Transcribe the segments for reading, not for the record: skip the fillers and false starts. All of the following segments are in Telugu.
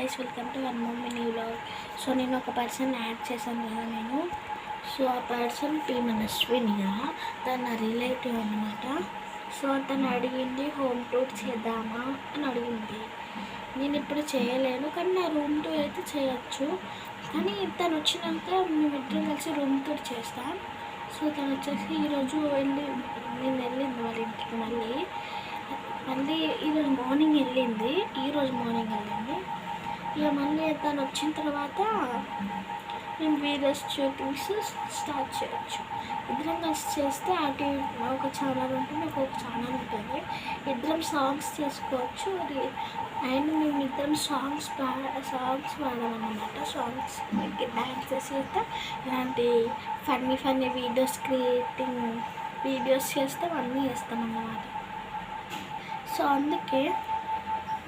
Guys, welcome to one more mini vlog. So నేను ఒక పర్సన్ యాడ్ చేశాను కదా నేను. సో ఆ పర్సన్ పేరు అశ్విని కదా, తను నా రిలేటివ్ అనమాట. సో తను అడిగింది హోమ్ టూర్ చేద్దామా అని అడిగింది. నేను ఇప్పుడు చేయలేను, కానీ నా రూమ్ టూర్ అయితే చేయొచ్చు. కానీ తను వచ్చినాక మేమిద్దరం కలిసి రూమ్ టూర్ చేస్తాం. సో తను వచ్చేసి ఈరోజు నేను వెళ్ళింది వాళ్ళ ఇంటికి. మళ్ళీ ఈరోజు మార్నింగ్ వెళ్ళింది. ఇక మళ్ళీ తను వచ్చిన తర్వాత మేము వీడియోస్ చూపించి స్టార్ట్ చేయొచ్చు. ఇద్దరం కలిసి చేస్తే అటు ఒక ఛానల్ ఉంటుంది, ఒక ఛానల్ ఉంటుంది. ఇద్దరం సాంగ్స్ చేసుకోవచ్చు. అండ్ మేము ఇద్దరం సాంగ్స్ పాడామన్నమాట. సాంగ్స్ డ్యాన్సెస్ చేస్తే ఇలాంటి ఫన్నీ వీడియోస్ చేస్తే అన్నీ చేస్తామన్నమాట. సో అందుకే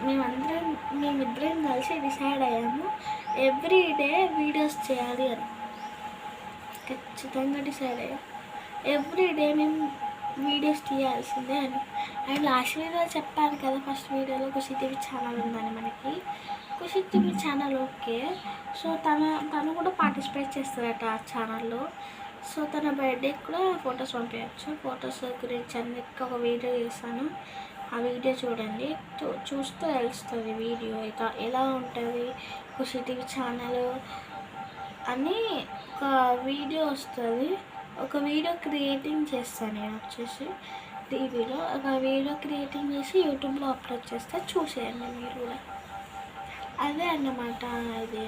మేమిద్దరం కలిసి డిసైడ్ అయ్యాము ఎవ్రీ డే వీడియోస్ చేయాలి అని. ఖచ్చితంగా డిసైడ్ అయ్యాం ఎవ్రీ డే మేము వీడియోస్ తీయాల్సిందే అని. అండ్ లాస్ట్ వీడియో చెప్పాను కదా, ఫస్ట్ వీడియోలో ఖుషి టీవీ ఛానల్ ఉందని మనకి. ఖుషి టీవీ ఛానల్ ఓకే. సో తను కూడా పార్టిసిపేట్ చేస్తారట ఆ ఛానల్లో. సో తన బర్త్డేకి కూడా ఫొటోస్ పంపించచ్చు. ఫొటోస్ గురించి అన్నిటికీ ఒక వీడియో చేస్తాను, ఆ వీడియో చూడండి. చూస్తే తెలుస్తుంది వీడియో ఎలా ఉంటుంది. ఖుషి టీవీ ఛానల్ అని ఒక వీడియో వస్తుంది. ఒక వీడియో క్రియేటింగ్ చేస్తాను నేను వచ్చేసి టీవీలో. ఒక వీడియో క్రియేటింగ్ చేసి యూట్యూబ్లో అప్లోడ్ చేస్తే చూసేయండి మీరు కూడా. అదే అన్నమాట. ఇది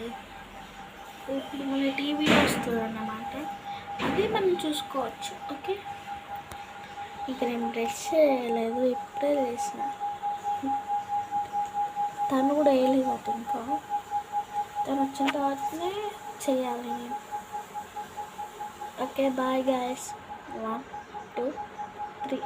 ఇప్పుడు మన టీవీలో వస్తుంది అన్నమాట. అది మనం చూసుకోవచ్చు. ఓకే, ఇక నేను డ్రెస్ చేయలేదు, ఇప్పుడే చేసిన. తను కూడా వేయలేదు అటు. ఇంకా తను వచ్చిన తర్వాతనే చేయాలి నేను. Okay, bye guys. 1 2 3